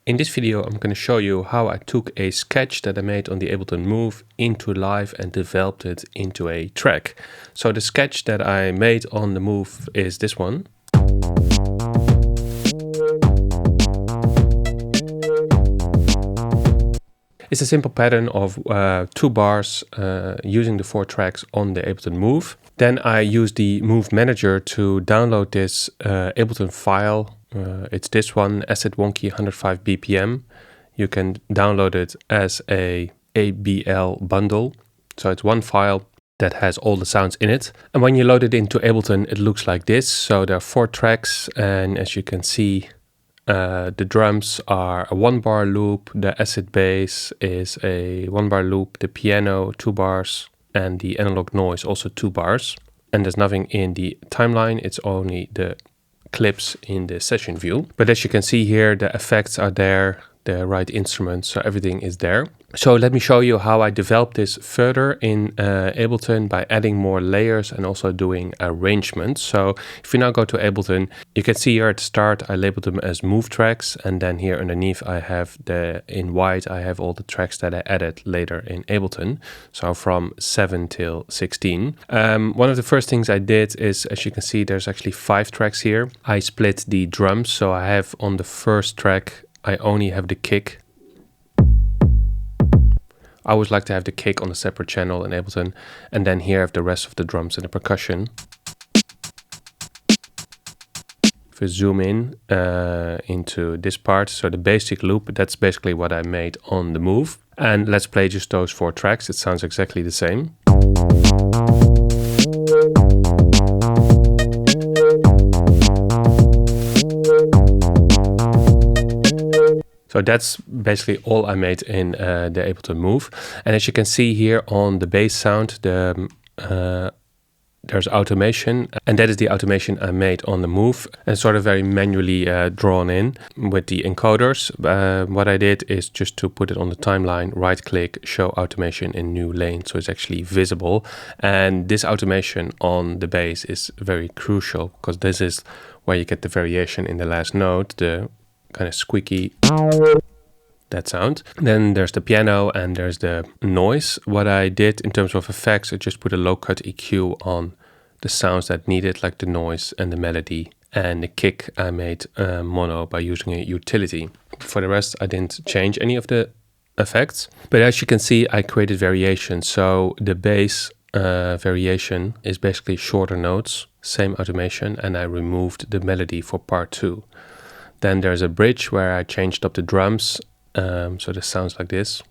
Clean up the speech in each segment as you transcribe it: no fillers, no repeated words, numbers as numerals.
In this video, I'm going to show you how I took a sketch that I made on the Ableton Move into Live and developed it into a track. So the sketch that I made on the Move is this one. It's a simple pattern of 2 bars using the 4 tracks on the Ableton Move. Then I use the Move Manager to download this Ableton file. It's this one, Acid Wonky 105 BPM. You can download it as a ABL bundle. So it's one file that has all the sounds in it. And when you load it into Ableton, it looks like this. So there are 4 tracks, and as you can see, the drums are a 1-bar loop, the acid bass is a 1-bar loop, the piano 2 bars, and the analog noise also 2 bars. And there's nothing in the timeline, it's only the clips in the session view. But as you can see here, the effects are there, the right instruments, so everything is there. So let me show you how I developed this further in Ableton by adding more layers and also doing arrangements. So if you now go to Ableton, you can see here at the start I labeled them as move tracks, and then here underneath I have in white I have all the tracks that I added later in Ableton, so from 7 till 16. One of the first things I did is, as you can see, there's actually 5 tracks here. I split the drums, so I have on the first track I only have the kick. I always like to have the kick on a separate channel in Ableton, and then here I have the rest of the drums and the percussion. If we zoom in into this part, so the basic loop, that's basically what I made on the Move. And let's play just those 4 tracks, it sounds exactly the same. So that's basically all I made in the Ableton Move. And as you can see here on the bass sound, there's automation, and that is the automation I made on the Move, and sort of very manually drawn in with the encoders. What I did is just to put it on the timeline, right click, show automation in new lane, so it's actually visible. And this automation on the bass is very crucial, because this is where you get the variation in the last note, the kind of squeaky, that sound. Then there's the piano and there's the noise. What I did in terms of effects, I just put a low cut EQ on the sounds that needed, like the noise and the melody. And the kick I made mono by using a utility. For the rest, I didn't change any of the effects. But as you can see, I created variations. So the bass variation is basically shorter notes, same automation, and I removed the melody for part 2. Then there's a bridge where I changed up the drums, so this sounds like this.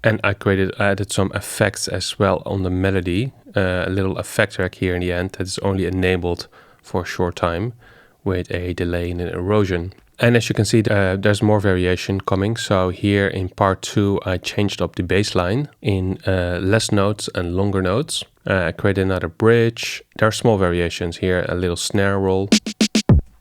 And I added some effects as well on the melody, a little effect track here in the end that is only enabled for a short time with a delay and an erosion. And as you can see, there's more variation coming. So here in part 2, I changed up the bass line in less notes and longer notes. I created another bridge. There are small variations here, a little snare roll.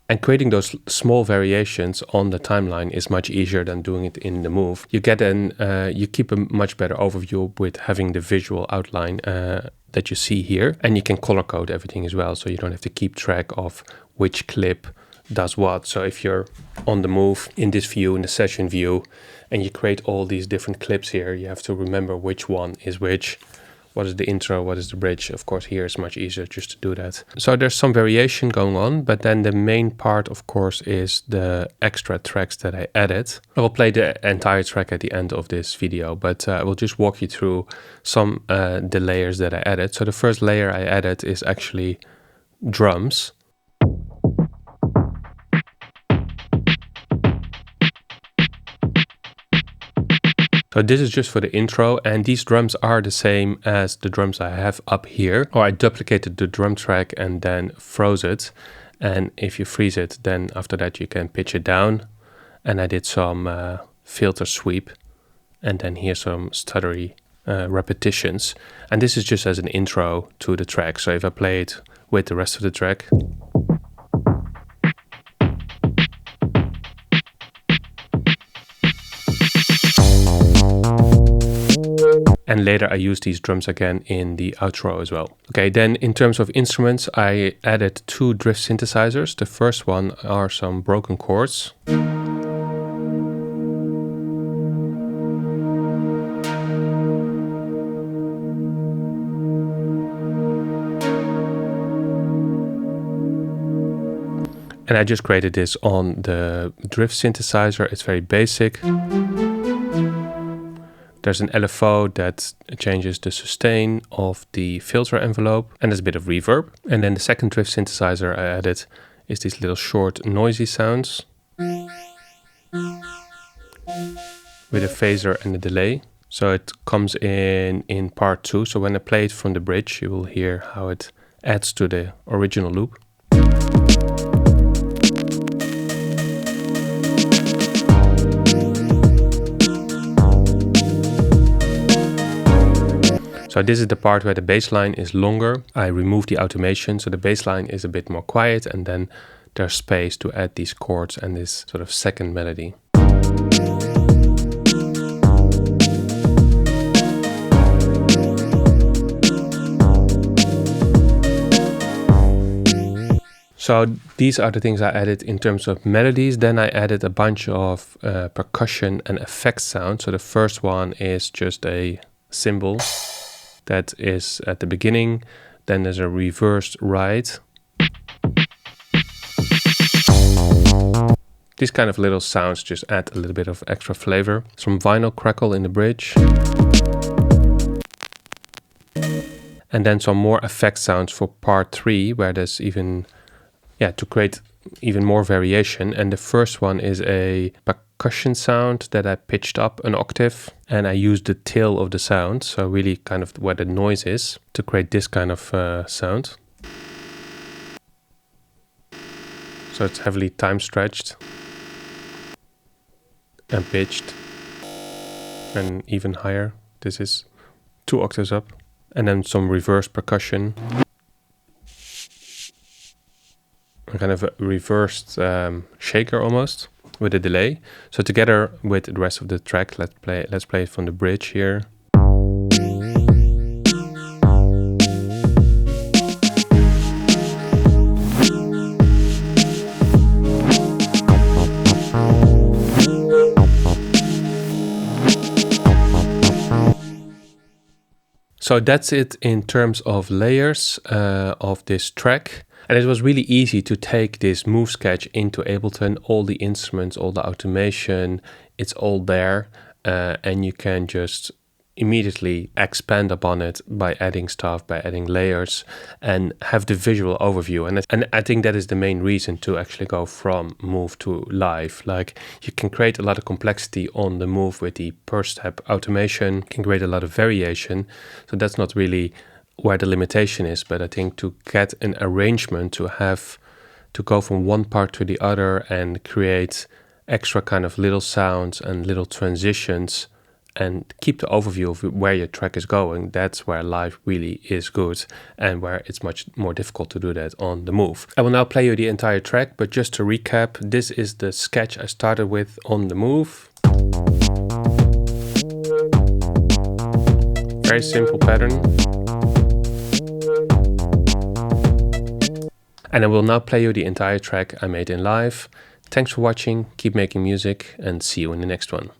And creating those small variations on the timeline is much easier than doing it in the Move. You get you keep a much better overview with having the visual outline that you see here. And you can color code everything as well, so you don't have to keep track of which clip does what. So if you're on the Move in this view, in the session view, and you create all these different clips here, you have to remember which one is which. What is the intro, what is the bridge? Of course, here it's much easier just to do that. So there's some variation going on, but then the main part, of course, is the extra tracks that I added. I will play the entire track at the end of this video, but I will just walk you through some the layers that I added. So the first layer I added is actually drums. So this is just for the intro, and these drums are the same as the drums I have up here. Or I duplicated the drum track and then froze it. And if you freeze it, then after that you can pitch it down. And I did some filter sweep. And then here's some stuttery repetitions. And this is just as an intro to the track. So if I play it with the rest of the track. And later I used these drums again in the outro as well. Okay, then in terms of instruments, I added 2 drift synthesizers. The first one are some broken chords. And I just created this on the drift synthesizer. It's very basic. There's an LFO that changes the sustain of the filter envelope, and there's a bit of reverb. And then the second drift synthesizer I added is these little short noisy sounds with a phaser and a delay. So it comes in part 2. So when I play it from the bridge, you will hear how it adds to the original loop. So this is the part where the bass line is longer. I removed the automation, so the bass line is a bit more quiet, and then there's space to add these chords and this sort of second melody. So these are the things I added in terms of melodies. Then I added a bunch of percussion and effect sounds. So the first one is just a cymbal that is at the beginning. Then there's a reversed ride. These kind of little sounds just add a little bit of extra flavor. Some vinyl crackle in the bridge. And then some more effect sounds for part 3, where there's even, to create even more variation. And the first one is a percussion sound that I pitched up an octave, and I used the tail of the sound, so really kind of where the noise is, to create this kind of sound. So it's heavily time stretched and pitched, and even higher. This is 2 octaves up. And then some reverse percussion. A kind of a reversed shaker almost, with a delay. So together with the rest of the track, let's play it from the bridge here. So that's it in terms of layers of this track. And it was really easy to take this Move sketch into Ableton, all the instruments, all the automation, it's all there. And you can just immediately expand upon it by adding stuff, by adding layers, and have the visual overview. And I think that is the main reason to actually go from Move to Live. Like, you can create a lot of complexity on the Move with the per step automation, can create a lot of variation. So that's not really where the limitation is, but I think to get an arrangement to go from one part to the other and create extra kind of little sounds and little transitions and keep the overview of where your track is going, that's where Live really is good, and where it's much more difficult to do that on the Move. I will now play you the entire track, but just to recap, this is the sketch I started with on the Move. Very simple pattern. And I will now play you the entire track I made in Live. Thanks for watching, keep making music, and see you in the next one.